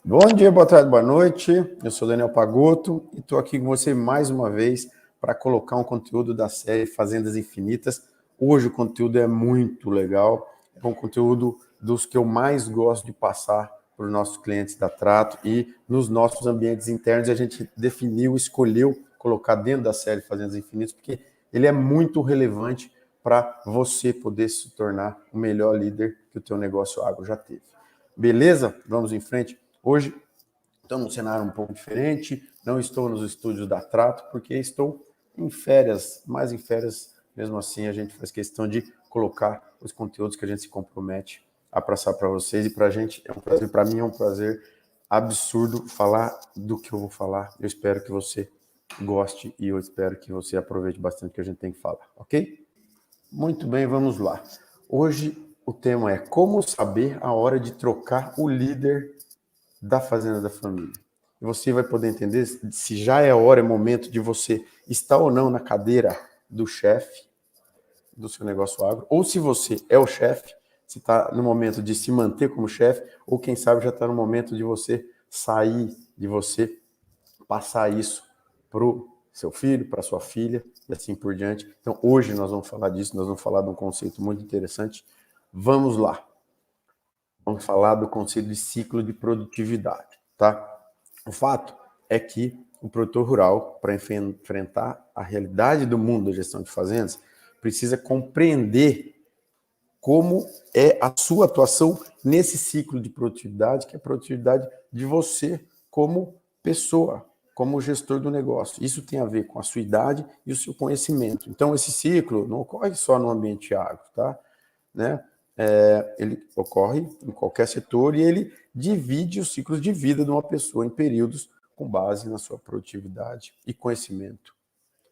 Bom dia, boa tarde, boa noite. Eu sou Daniel Pagotto e estou aqui com você mais uma vez para colocar um conteúdo da série Fazendas Infinitas. Hoje o conteúdo é muito legal, é um conteúdo dos que eu mais gosto de passar para os nossos clientes da Trato e nos nossos ambientes internos a gente definiu, escolheu colocar dentro da série Fazendas Infinitas porque ele é muito relevante para você poder se tornar o melhor líder que o teu negócio agro já teve. Beleza? Vamos em frente. Hoje estou num cenário um pouco diferente, não estou nos estúdios da Trato, porque estou em férias, mas em férias, mesmo assim, a gente faz questão de colocar os conteúdos que a gente se compromete a passar para vocês, e para a gente é um prazer, para mim é um prazer absurdo falar do que eu vou falar. Eu espero que você goste e eu espero que você aproveite bastante o que a gente tem que falar, ok? Muito bem, vamos lá. Hoje o tema é como saber a hora de trocar o líder da Fazenda da Família. E você vai poder entender se já é hora, é momento de você estar ou não na cadeira do chefe do seu negócio agro, ou se você é o chefe, se está no momento de se manter como chefe, ou quem sabe já está no momento de você sair, de você passar isso para o seu filho, para sua filha e assim por diante. Então hoje nós vamos falar disso, nós vamos falar de um conceito muito interessante. Vamos lá. Vamos falar do conceito de ciclo de produtividade, tá? O fato é que o produtor rural, para enfrentar a realidade do mundo da gestão de fazendas, precisa compreender como é a sua atuação nesse ciclo de produtividade, que é a produtividade de você como pessoa, como gestor do negócio. Isso tem a ver com a sua idade e o seu conhecimento. Então, esse ciclo não ocorre só no ambiente agro, tá? Né? Ele ocorre em qualquer setor e ele divide os ciclos de vida de uma pessoa em períodos com base na sua produtividade e conhecimento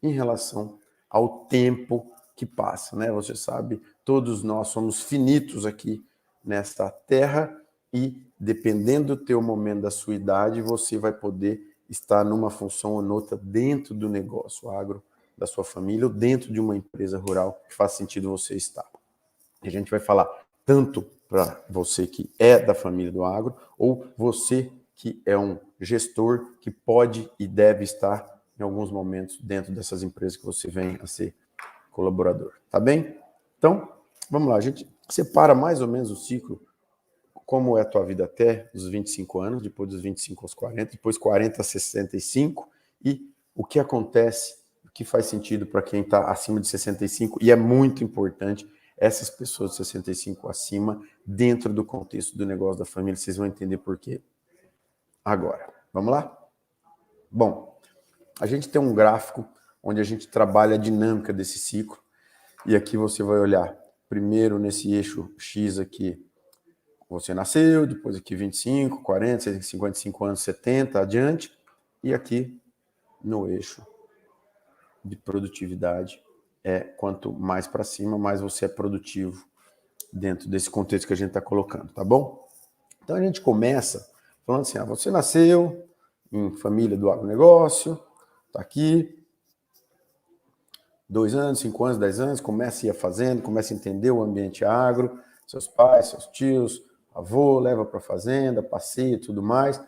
em relação ao tempo que passa, né? Você sabe, todos nós somos finitos aqui nesta terra e dependendo do teu momento, da sua idade, você vai poder estar numa função ou noutra dentro do negócio agro da sua família ou dentro de uma empresa rural que faz sentido você estar. A gente vai falar tanto para você que é da família do agro ou você que é um gestor que pode e deve estar em alguns momentos dentro dessas empresas que você vem a ser colaborador, tá bem? Então, vamos lá, a gente separa mais ou menos o ciclo, como é a tua vida até os 25 anos, depois dos 25 aos 40, depois 40 a 65, e o que acontece, o que faz sentido para quem está acima de 65, e é muito importante essas pessoas de 65 acima, dentro do contexto do negócio da família, vocês vão entender por quê agora. Vamos lá? Bom, a gente tem um gráfico onde a gente trabalha a dinâmica desse ciclo, e aqui você vai olhar primeiro nesse eixo X aqui, você nasceu, depois aqui 25, 40, 55 anos, 70, adiante, e aqui no eixo de produtividade, quanto mais para cima, mais você é produtivo dentro desse contexto que a gente está colocando, tá bom? Então a gente começa falando assim, você nasceu em família do agronegócio, está aqui, 2 anos, 5 anos, 10 anos, começa a ir fazendo, começa a entender o ambiente agro, seus pais, seus tios, avô, leva para a fazenda, passeia e tudo mais,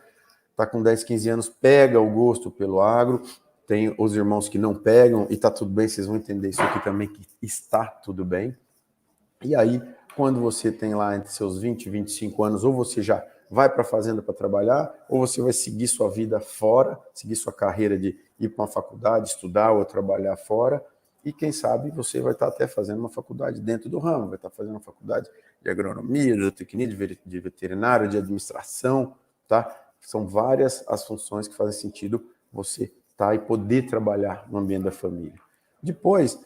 está com 10, 15 anos, pega o gosto pelo agro, tem os irmãos que não pegam, e está tudo bem, vocês vão entender isso aqui também, que está tudo bem. E aí, quando você tem lá entre seus 20 e 25 anos, ou você já vai para a fazenda para trabalhar, ou você vai seguir sua vida fora, seguir sua carreira de ir para uma faculdade, estudar ou trabalhar fora, e quem sabe você vai estar até fazendo uma faculdade dentro do ramo, vai estar fazendo uma faculdade de agronomia, de zootecnia, de veterinário, de administração, tá? São várias as funções que fazem sentido você estar e poder trabalhar no ambiente da família. Depois,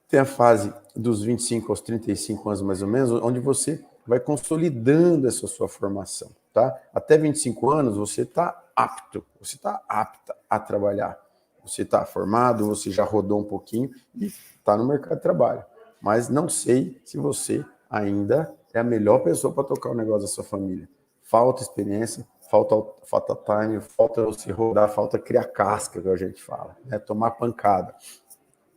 tem a fase dos 25 aos 35 anos, mais ou menos, onde você vai consolidando essa sua formação, tá? Até 25 anos, você está apta a trabalhar. Você está formado, você já rodou um pouquinho e está no mercado de trabalho. Mas não sei se você ainda é a melhor pessoa para tocar o negócio da sua família. Falta experiência, falta time, falta você rodar, falta criar casca, que a gente fala, né? Tomar pancada.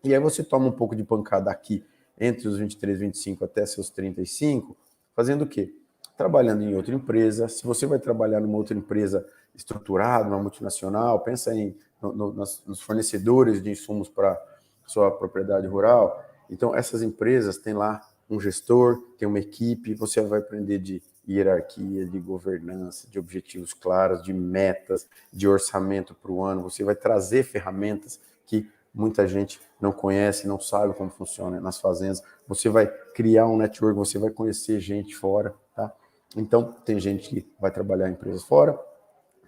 E aí você toma um pouco de pancada aqui, entre os 23, 25 até seus 35, fazendo o quê? trabalhando em outra empresa. Se você vai trabalhar numa outra empresa estruturada, uma multinacional, pensa nos fornecedores de insumos para sua propriedade rural. Então, essas empresas têm lá um gestor, tem uma equipe, você vai aprender de hierarquia, de governança, de objetivos claros, de metas, de orçamento para o ano. Você vai trazer ferramentas que muita gente não conhece, não sabe como funciona nas fazendas. Você vai criar um network, você vai conhecer gente fora, tá? Então, tem gente que vai trabalhar em empresas fora,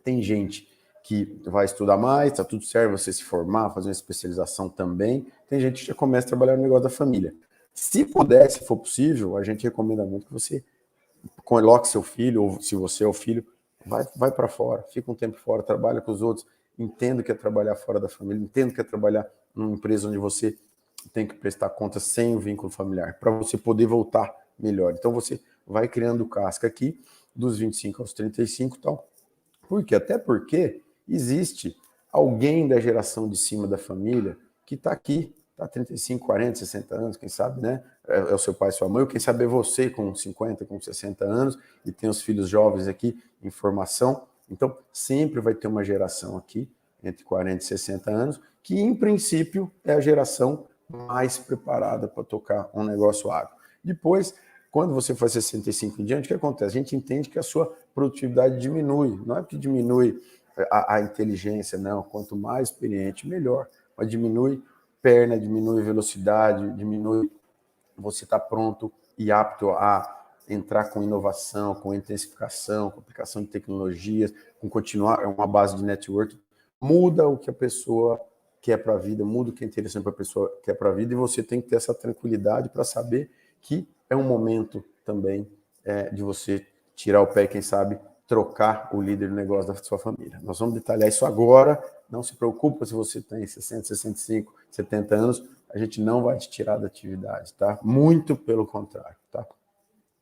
tem gente que vai estudar mais, tá tudo certo, você se formar, fazer uma especialização também. Tem gente que já começa a trabalhar no negócio da família. Se puder, se for possível, a gente recomenda muito que você coloque seu filho, ou se você é o filho, vai para fora, fica um tempo fora, trabalha com os outros, entenda o que é trabalhar fora da família, entenda o que é trabalhar numa empresa onde você tem que prestar contas sem o vínculo familiar, para você poder voltar melhor. Então você vai criando casca aqui, dos 25 aos 35 e tal. Por quê? Até porque existe alguém da geração de cima da família que está aqui, está 35, 40, 60 anos, quem sabe, né? É o seu pai, sua mãe, ou quem sabe é você com 50, com 60 anos e tem os filhos jovens aqui em formação. Então, sempre vai ter uma geração aqui, entre 40 e 60 anos, que em princípio é a geração mais preparada para tocar um negócio agro. Depois, quando você faz 65 em diante, o que acontece? A gente entende que a sua produtividade diminui. Não é que diminui a inteligência, não. Quanto mais experiente, melhor. Mas diminui perna, diminui velocidade, diminui você estar pronto e apto a entrar com inovação, com intensificação, com aplicação de tecnologias, com continuar, é uma base de network. Muda o que a pessoa quer para a vida, muda o que é interessante para a pessoa quer para a vida, e você tem que ter essa tranquilidade para saber que é um momento também de você tirar o pé, quem sabe, trocar o líder do negócio da sua família. Nós vamos detalhar isso agora, não se preocupe se você tem 60, 65, 70 anos, a gente não vai te tirar da atividade, tá? Muito pelo contrário, tá?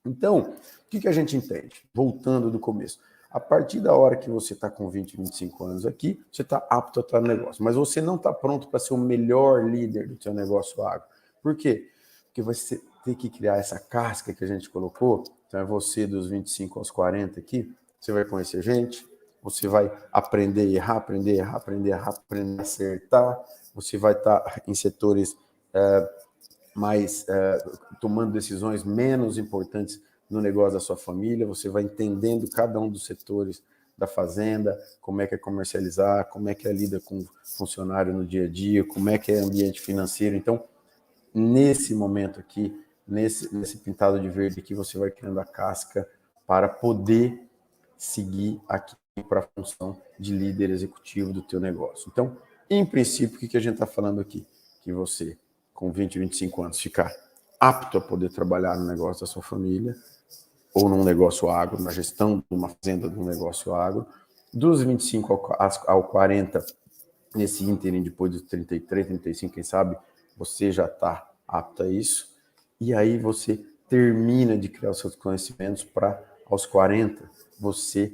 Então, o que a gente entende? Voltando do começo. A partir da hora que você está com 20, 25 anos aqui, você está apto a estar no negócio. Mas você não está pronto para ser o melhor líder do seu negócio agro. Por quê? Porque você tem que criar essa casca que a gente colocou. Então, é você dos 25 aos 40 aqui. Você vai conhecer gente, você vai aprender a errar, aprender a errar, aprender a errar, aprender a acertar. Você vai estar em setores mais tomando decisões menos importantes no negócio da sua família, você vai entendendo cada um dos setores da fazenda, como é que é comercializar, como é que é lida com funcionário no dia a dia, como é que é ambiente financeiro. Então, nesse momento aqui, nesse pintado de verde aqui, você vai criando a casca para poder seguir aqui para a função de líder executivo do teu negócio. Então, em princípio, o que a gente está falando aqui? Que você, com 20, 25 anos, ficar apto a poder trabalhar no negócio da sua família, ou num negócio agro, na gestão de uma fazenda de um negócio agro, dos 25 ao 40, nesse ínterim, depois dos 33, 35, quem sabe, você já está apto a isso, e aí você termina de criar os seus conhecimentos para, aos 40, você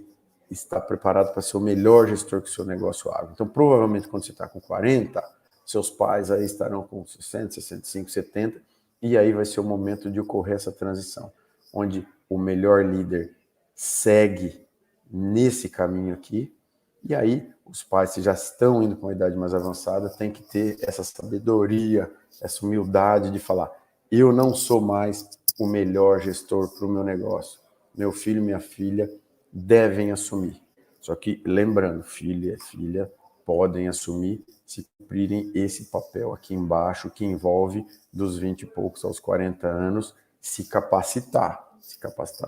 está preparado para ser o melhor gestor que o seu negócio agro. Então, provavelmente, quando você está com 40, seus pais aí estarão com 60, 65, 70, e aí vai ser o momento de ocorrer essa transição, onde o melhor líder segue nesse caminho aqui, e aí os pais que já estão indo para uma idade mais avançada têm que ter essa sabedoria, essa humildade de falar, eu não sou mais o melhor gestor para o meu negócio. Meu filho e minha filha devem assumir. Só que, lembrando, filho e filha podem assumir se cumprirem esse papel aqui embaixo, que envolve dos 20 e poucos aos 40 anos, se capacitar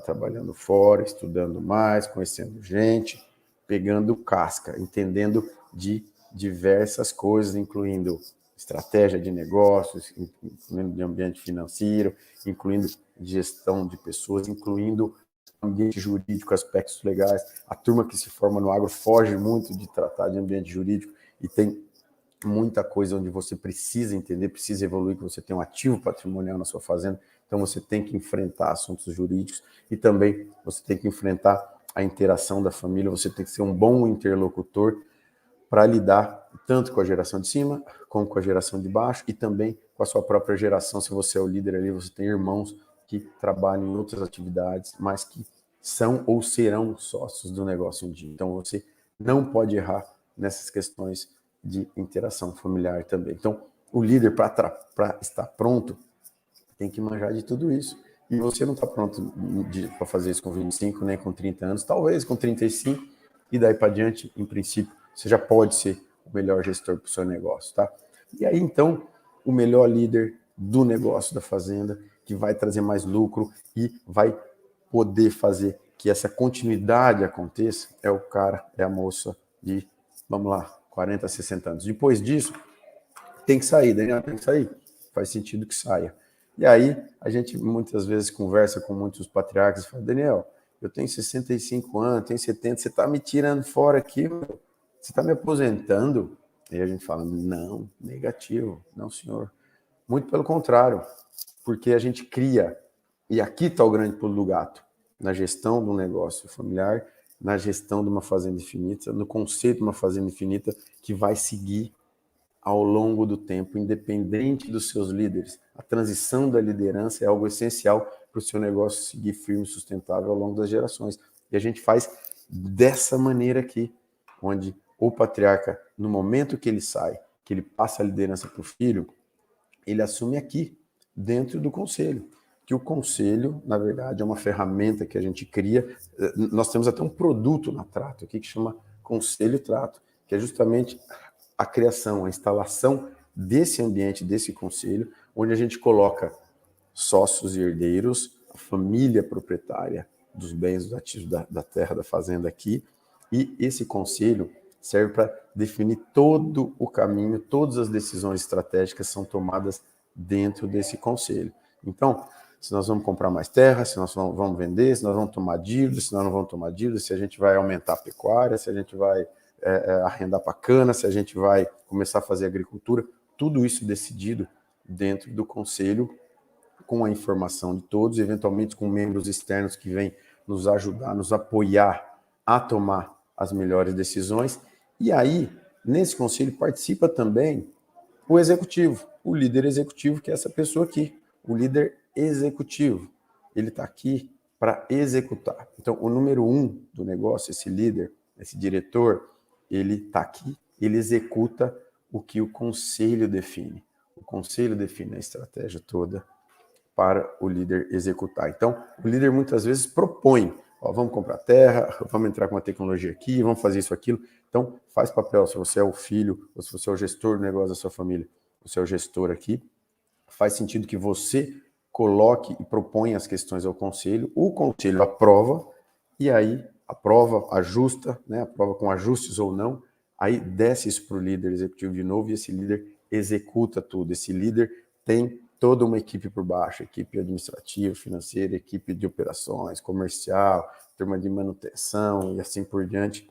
trabalhando fora, estudando mais, conhecendo gente, pegando casca, entendendo de diversas coisas, incluindo estratégia de negócios, incluindo de ambiente financeiro, incluindo gestão de pessoas, incluindo ambiente jurídico, aspectos legais. A turma que se forma no agro foge muito de tratar de ambiente jurídico e tem muita coisa onde você precisa entender, precisa evoluir, que você tem um ativo patrimonial na sua fazenda, então você tem que enfrentar assuntos jurídicos e também você tem que enfrentar a interação da família, você tem que ser um bom interlocutor para lidar tanto com a geração de cima, como com a geração de baixo e também com a sua própria geração. Se você é o líder ali, você tem irmãos que trabalham em outras atividades, mas que são ou serão sócios do negócio um dia. Então, você não pode errar nessas questões de interação familiar também. Então, o líder, para estar pronto, tem que manjar de tudo isso. E você não está pronto para fazer isso com 25, nem com 30 anos, talvez com 35, e daí para diante, em princípio, você já pode ser o melhor gestor para o seu negócio, tá? E aí, então, o melhor líder do negócio da fazenda, que vai trazer mais lucro e vai poder fazer que essa continuidade aconteça, é o cara, é a moça de, vamos lá, 40, 60 anos. Depois disso, tem que sair, Daniel, tem que sair. Faz sentido que saia. E aí, a gente muitas vezes conversa com muitos patriarcas e fala, Daniel, eu tenho 65 anos, tenho 70, você está me tirando fora aqui, meu. Você está me aposentando? E a gente fala, não, negativo, não, senhor. Muito pelo contrário, porque a gente cria, e aqui está o grande pulo do gato, na gestão de um negócio familiar, na gestão de uma fazenda infinita, no conceito de uma fazenda infinita que vai seguir ao longo do tempo, independente dos seus líderes. A transição da liderança é algo essencial para o seu negócio seguir firme e sustentável ao longo das gerações. E a gente faz dessa maneira aqui, onde o patriarca, no momento que ele sai, que ele passa a liderança para o filho, ele assume aqui, dentro do conselho. Que o conselho, na verdade, é uma ferramenta que a gente cria. Nós temos até um produto na Trato aqui que chama Conselho Trato, que é justamente a criação, a instalação desse ambiente, desse conselho, onde a gente coloca sócios e herdeiros, a família proprietária dos bens, dos ativos da terra, da fazenda aqui, e esse conselho serve para definir todo o caminho, todas as decisões estratégicas são tomadas dentro desse conselho. Então, se nós vamos comprar mais terra, se nós vamos vender, se nós vamos tomar dívida, se nós não vamos tomar dívida, se a gente vai aumentar a pecuária, se a gente vai arrendar para cana, se a gente vai começar a fazer agricultura, tudo isso decidido dentro do conselho, com a informação de todos, eventualmente com membros externos que vêm nos ajudar, nos apoiar a tomar as melhores decisões. E aí, nesse conselho participa também o executivo, o líder executivo, que é essa pessoa aqui, o líder executivo. Ele está aqui para executar. Então, o número 1 do negócio, esse líder, esse diretor, ele está aqui, ele executa o que o conselho define. O conselho define a estratégia toda para o líder executar. Então, o líder muitas vezes propõe, ó, vamos comprar terra, vamos entrar com uma tecnologia aqui, vamos fazer isso, aquilo. Então, faz papel, se você é o filho, ou se você é o gestor do negócio da sua família, você é o gestor aqui, faz sentido que você coloque e proponha as questões ao conselho, o conselho aprova, e aí aprova, ajusta, né, aprova com ajustes ou não, aí desce isso para o líder executivo de novo, e esse líder executa tudo. Esse líder tem toda uma equipe por baixo, equipe administrativa, financeira, equipe de operações, comercial, turma de manutenção e assim por diante.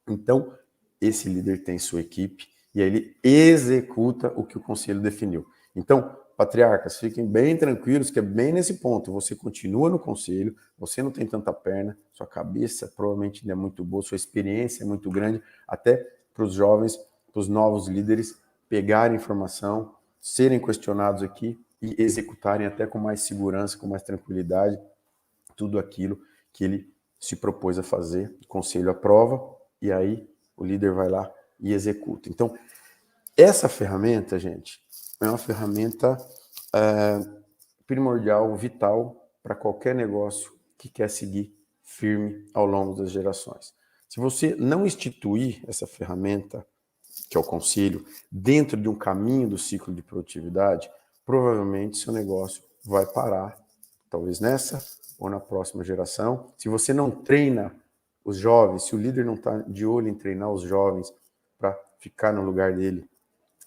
Então, esse líder tem sua equipe e aí ele executa o que o conselho definiu. Então, patriarcas, fiquem bem tranquilos que é bem nesse ponto. Você continua no conselho, você não tem tanta perna, sua cabeça provavelmente ainda é muito boa, sua experiência é muito grande, até para os jovens, para os novos líderes pegarem informação, serem questionados aqui e executarem até com mais segurança, com mais tranquilidade, tudo aquilo que ele se propôs a fazer. O conselho aprova e aí o líder vai lá e executa. Então, essa ferramenta, gente, é uma ferramenta primordial, vital para qualquer negócio que quer seguir firme ao longo das gerações. Se você não instituir essa ferramenta, que é o conselho, dentro de um caminho do ciclo de produtividade, provavelmente seu negócio vai parar, talvez nessa ou na próxima geração. Se você não treina os jovens, se o líder não está de olho em treinar os jovens para ficar no lugar dele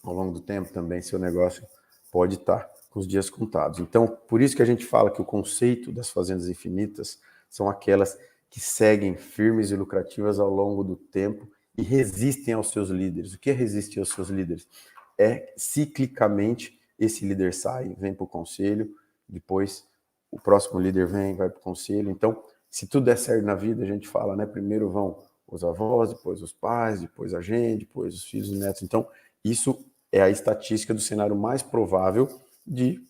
ao longo do tempo, também seu negócio pode estar com os dias contados. Então, por isso que a gente fala que o conceito das fazendas infinitas são aquelas que seguem firmes e lucrativas ao longo do tempo e resistem aos seus líderes. O que é resistir aos seus líderes? É ciclicamente esse líder sai, vem para o conselho, depois o próximo líder vem, vai para o conselho. Então, se tudo der certo na vida, a gente fala, né? Primeiro vão os avós, depois os pais, depois a gente, depois os filhos e netos. Então, isso é a estatística do cenário mais provável de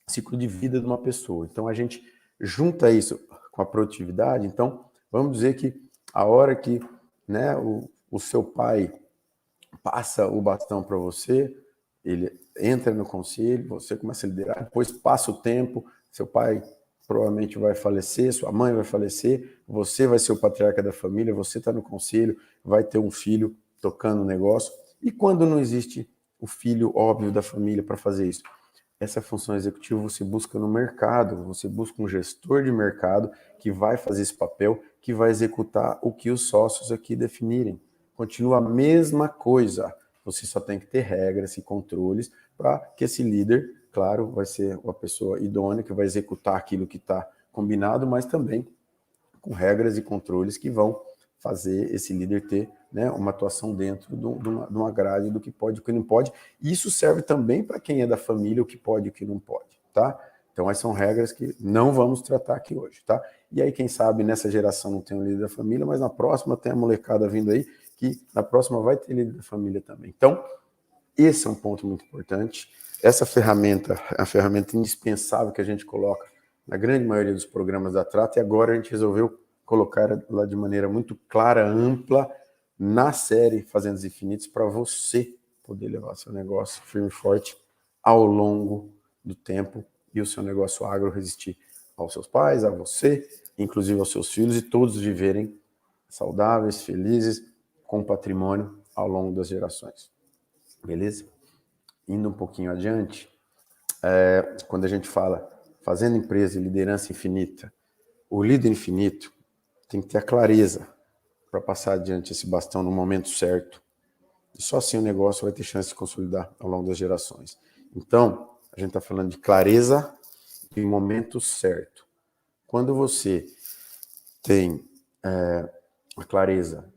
ciclo de vida de uma pessoa. Então, a gente junta isso com a produtividade. Então, vamos dizer que a hora que, né, o seu pai passa o bastão para você, ele entra no conselho, você começa a liderar, depois passa o tempo, seu pai provavelmente vai falecer, sua mãe vai falecer, você vai ser o patriarca da família, você está no conselho, vai ter um filho tocando o negócio. E quando não existe o filho óbvio da família para fazer isso? Essa função executiva você busca no mercado, você busca um gestor de mercado que vai fazer esse papel, que vai executar o que os sócios aqui definirem. Continua a mesma coisa, você só tem que ter regras e controles para que esse líder, claro, vai ser uma pessoa idônea que vai executar aquilo que está combinado, mas também com regras e controles que vão fazer esse líder ter, né, uma atuação dentro de uma grade do que pode e o que não pode. Isso serve também para quem é da família, o que pode e o que não pode, tá? Então, essas são regras que não vamos tratar aqui hoje, tá? E aí, quem sabe, nessa geração não tem um líder da família, mas na próxima tem a molecada vindo aí, que na próxima vai ter líder da família também. Então, esse é um ponto muito importante. Essa ferramenta é a ferramenta indispensável que a gente coloca na grande maioria dos programas da Trata, e agora a gente resolveu colocar ela de maneira muito clara, ampla, na série Fazendas Infinitas, para você poder levar seu negócio firme e forte ao longo do tempo e o seu negócio agro resistir aos seus pais, a você, inclusive aos seus filhos, e todos viverem saudáveis, felizes, com patrimônio ao longo das gerações. Beleza? Indo um pouquinho adiante, quando a gente fala fazendo empresa e liderança infinita, o líder infinito tem que ter a clareza para passar adiante esse bastão no momento certo. E só assim o negócio vai ter chance de consolidar ao longo das gerações. Então, a gente está falando de clareza e momento certo. Quando você tem a clareza,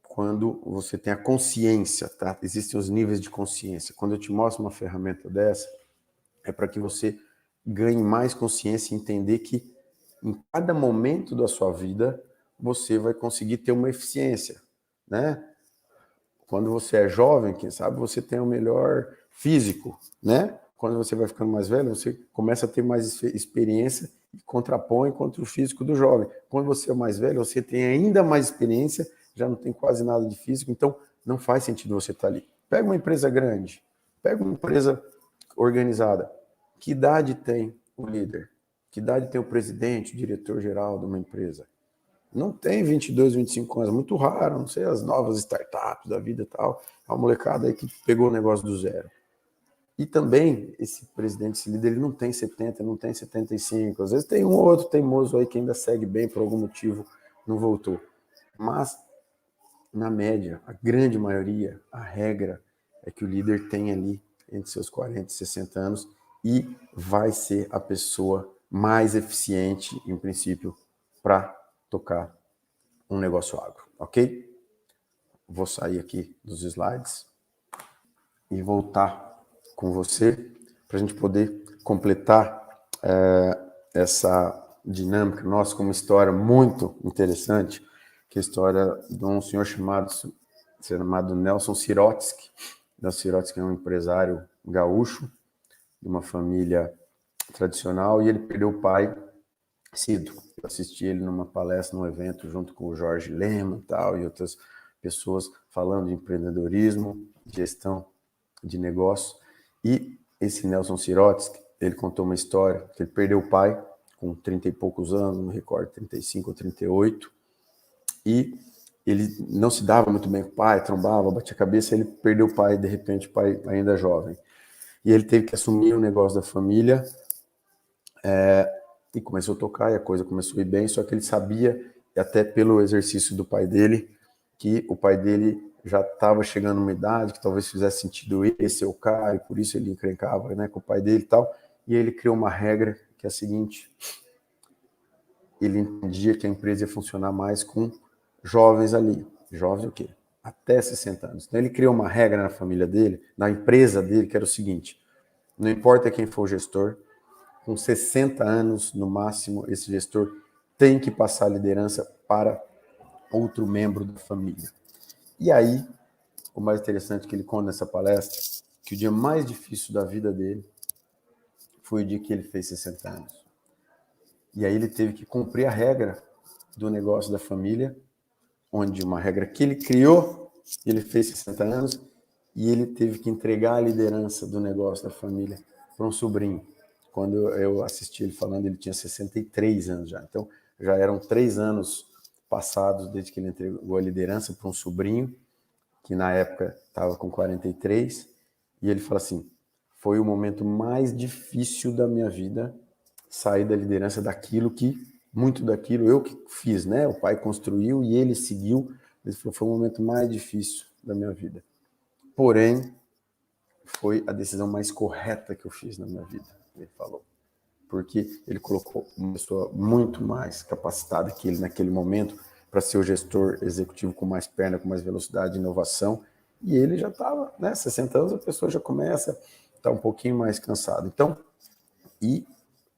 quando você tem a consciência, tá? Existem os níveis de consciência. Quando eu te mostro uma ferramenta dessa, é para que você ganhe mais consciência e entender que em cada momento da sua vida você vai conseguir ter uma eficiência, né? Quando você é jovem, quem sabe você tem o melhor físico, né? Quando você vai ficando mais velho, você começa a ter mais experiência e contrapõe contra o físico do jovem. Quando você é mais velho, você tem ainda mais experiência, já não tem quase nada de físico, então não faz sentido você estar ali. Pega uma empresa grande, pega uma empresa organizada. Que idade tem o líder? Que idade tem o presidente, o diretor-geral de uma empresa? Não tem 22, 25 anos, muito raro, não sei, as novas startups da vida e tal, é uma molecada aí que pegou o negócio do zero. E também, esse presidente, esse líder, ele não tem 70, não tem 75, às vezes tem um ou outro teimoso aí que ainda segue bem, por algum motivo não voltou. Mas, na média, a grande maioria, a regra é que o líder tem ali entre seus 40 e 60 anos e vai ser a pessoa mais eficiente, em princípio, para tocar um negócio agro, ok? Vou sair aqui dos slides e voltar com você para a gente poder completar essa dinâmica nossa com uma história muito interessante, que é a história de um senhor chamado Nelson Sirotsky. Nelson Sirotsky é um empresário gaúcho, de uma família tradicional, e ele perdeu o pai cedo. Eu assisti ele numa palestra, num evento, junto com o Jorge Lema e outras pessoas falando de empreendedorismo, gestão de negócio. E esse Nelson Sirotsky, ele contou uma história que ele perdeu o pai com 30 e poucos anos, não recordo, 35 ou 38, e ele não se dava muito bem com o pai, trombava, batia a cabeça, ele perdeu o pai, de repente, o pai ainda jovem. E ele teve que assumir o negócio da família, e começou a tocar, e a coisa começou a ir bem, só que ele sabia, e até pelo exercício do pai dele, que o pai dele já estava chegando numa idade que talvez fizesse sentido ele ser o cara, e por isso ele encrencava, né, com o pai dele e tal, e aí ele criou uma regra que é a seguinte: ele entendia que a empresa ia funcionar mais com jovens ali. Jovens o quê? Até 60 anos. Então ele criou uma regra na família dele, na empresa dele, que era o seguinte: não importa quem for o gestor, com 60 anos no máximo, esse gestor tem que passar a liderança para outro membro da família. E aí, o mais interessante que ele conta nessa palestra, que o dia mais difícil da vida dele foi o dia que ele fez 60 anos. E aí ele teve que cumprir a regra do negócio da família, onde uma regra que ele criou, ele fez 60 anos, e ele teve que entregar a liderança do negócio da família para um sobrinho. Quando eu assisti ele falando, ele tinha 63 anos já. Então, já eram 3 anos passados desde que ele entregou a liderança para um sobrinho, que na época estava com 43, e ele fala assim, foi o momento mais difícil da minha vida, sair da liderança daquilo que, muito daquilo eu que fiz, né? O pai construiu e ele seguiu. Ele falou, foi o momento mais difícil da minha vida. Porém, foi a decisão mais correta que eu fiz na minha vida, ele falou. Porque ele colocou uma pessoa muito mais capacitada que ele naquele momento para ser o gestor executivo com mais perna, com mais velocidade e inovação. E ele já estava, né, 60 anos, a pessoa já começa a estar um pouquinho mais cansado. Então, e,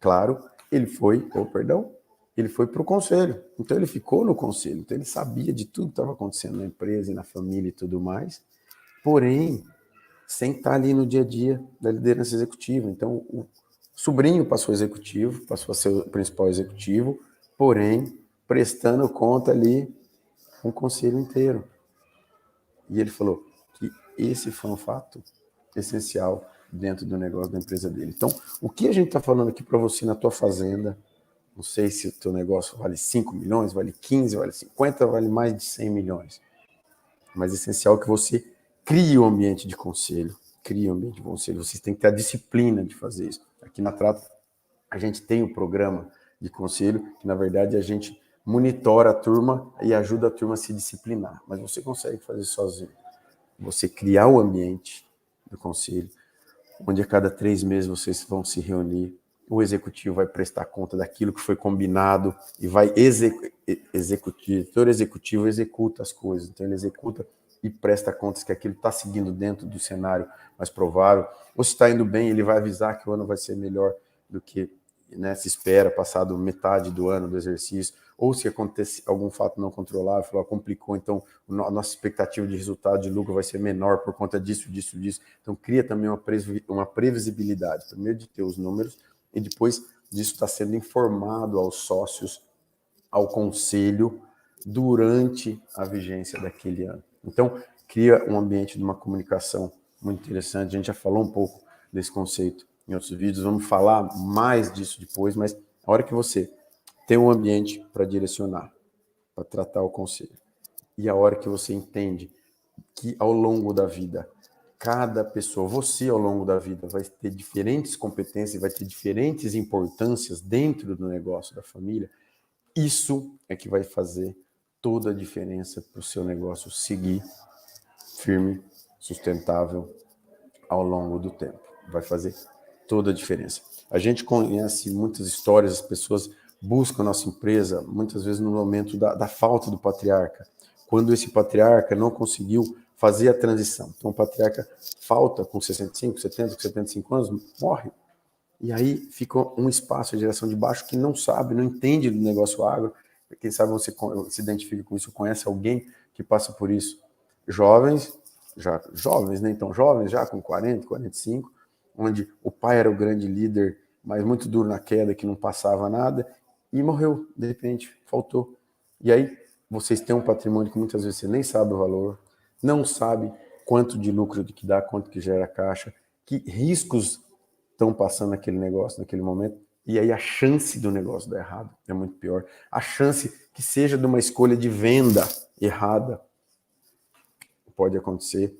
claro, ele foi para o conselho. Então, ele ficou no conselho. Então, ele sabia de tudo que estava acontecendo na empresa e na família e tudo mais. Porém, sem estar ali no dia a dia da liderança executiva. Então, o sobrinho passou executivo, passou a ser o principal executivo, porém, prestando conta ali com o conselho inteiro. E ele falou que esse foi um fato essencial dentro do negócio da empresa dele. Então, o que a gente está falando aqui para você na tua fazenda, não sei se o teu negócio vale 5 milhões, vale 15, vale 50, vale mais de 100 milhões. Mas é essencial que você crie um ambiente de conselho. Crie um ambiente de conselho. Vocês têm que ter a disciplina de fazer isso. Aqui na Trato, a gente tem o programa de conselho, que na verdade a gente monitora a turma e ajuda a turma a se disciplinar. Mas você consegue fazer sozinho. Você criar o ambiente do conselho, onde a cada 3 meses vocês vão se reunir, o executivo vai prestar conta daquilo que foi combinado e vai executar. O diretor executivo executa as coisas, então ele executa e presta contas que aquilo está seguindo dentro do cenário mais provável, ou se está indo bem, ele vai avisar que o ano vai ser melhor do que, né, se espera, passado metade do ano do exercício, ou se acontece algum fato não controlável, complicou, então a nossa expectativa de resultado de lucro vai ser menor por conta disso. Então cria também uma previsibilidade, primeiro de ter os números e depois disso estar sendo informado aos sócios, ao conselho, durante a vigência daquele ano. Então cria um ambiente de uma comunicação muito interessante. A gente já falou um pouco desse conceito em outros vídeos, vamos falar mais disso depois, mas a hora que você tem um ambiente para direcionar, para tratar o conselho, e a hora que você entende que ao longo da vida, cada pessoa, você ao longo da vida vai ter diferentes competências, vai ter diferentes importâncias dentro do negócio da família, isso é que vai fazer toda a diferença para o seu negócio seguir firme, sustentável ao longo do tempo. Vai fazer toda a diferença. A gente conhece muitas histórias, as pessoas buscam a nossa empresa, muitas vezes no momento da falta do patriarca, quando esse patriarca não conseguiu fazer a transição. Então o patriarca falta com 65, 70, 75 anos, morre. E aí fica um espaço, a geração de baixo, que não sabe, não entende do negócio agro. Quem sabe você se identifica com isso, conhece alguém que passa por isso. Jovens, já jovens, né? Então jovens, já com 40, 45, onde o pai era o grande líder, mas muito duro na queda, que não passava nada, e morreu, de repente, faltou. E aí vocês têm um patrimônio que muitas vezes você nem sabe o valor, não sabe quanto de lucro que dá, quanto que gera caixa, que riscos estão passando naquele negócio, naquele momento, e aí a chance do negócio dar errado é muito pior. A chance que seja de uma escolha de venda errada pode acontecer.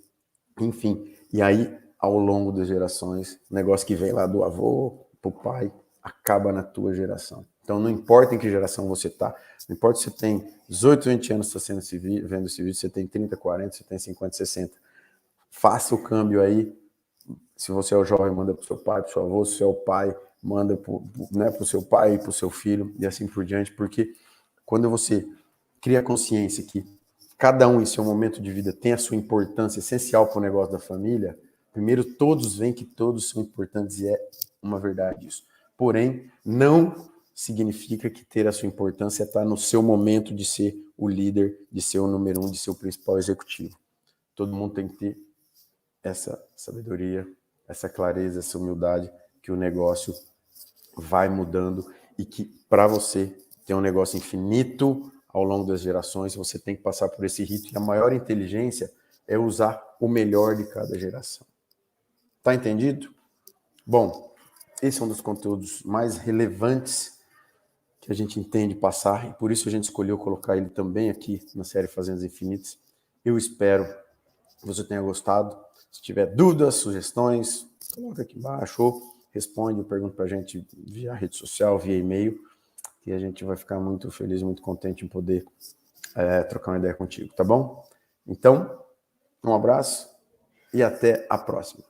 Enfim, e aí, ao longo das gerações, o negócio que vem lá do avô pro pai, acaba na tua geração. Então, não importa em que geração você está, não importa se você tem 18, 20 anos está vendo esse vídeo, você tem 30, 40, você tem 50, 60. Faça o câmbio aí. Se você é o jovem, manda para o seu pai, para o seu avô. Se você é o pai, manda para o seu pai e para o seu filho, e assim por diante, porque quando você cria a consciência que cada um em seu momento de vida tem a sua importância essencial para o negócio da família, primeiro todos veem que todos são importantes e é uma verdade isso. Porém, não significa que ter a sua importância está no seu momento de ser o líder, de ser o número 1, de ser o principal executivo. Todo mundo tem que ter essa sabedoria, essa clareza, essa humildade, que o negócio vai mudando e que para você ter um negócio infinito ao longo das gerações, você tem que passar por esse rito, e a maior inteligência é usar o melhor de cada geração. Tá entendido? Bom, esse é um dos conteúdos mais relevantes que a gente entende passar, e por isso a gente escolheu colocar ele também aqui na série Fazendas Infinitas. Eu espero que você tenha gostado. Se tiver dúvidas, sugestões, coloca aqui embaixo, ou responde, pergunta pra gente via rede social, via e-mail, e a gente vai ficar muito feliz, muito contente em poder trocar uma ideia contigo, tá bom? Então, um abraço e até a próxima.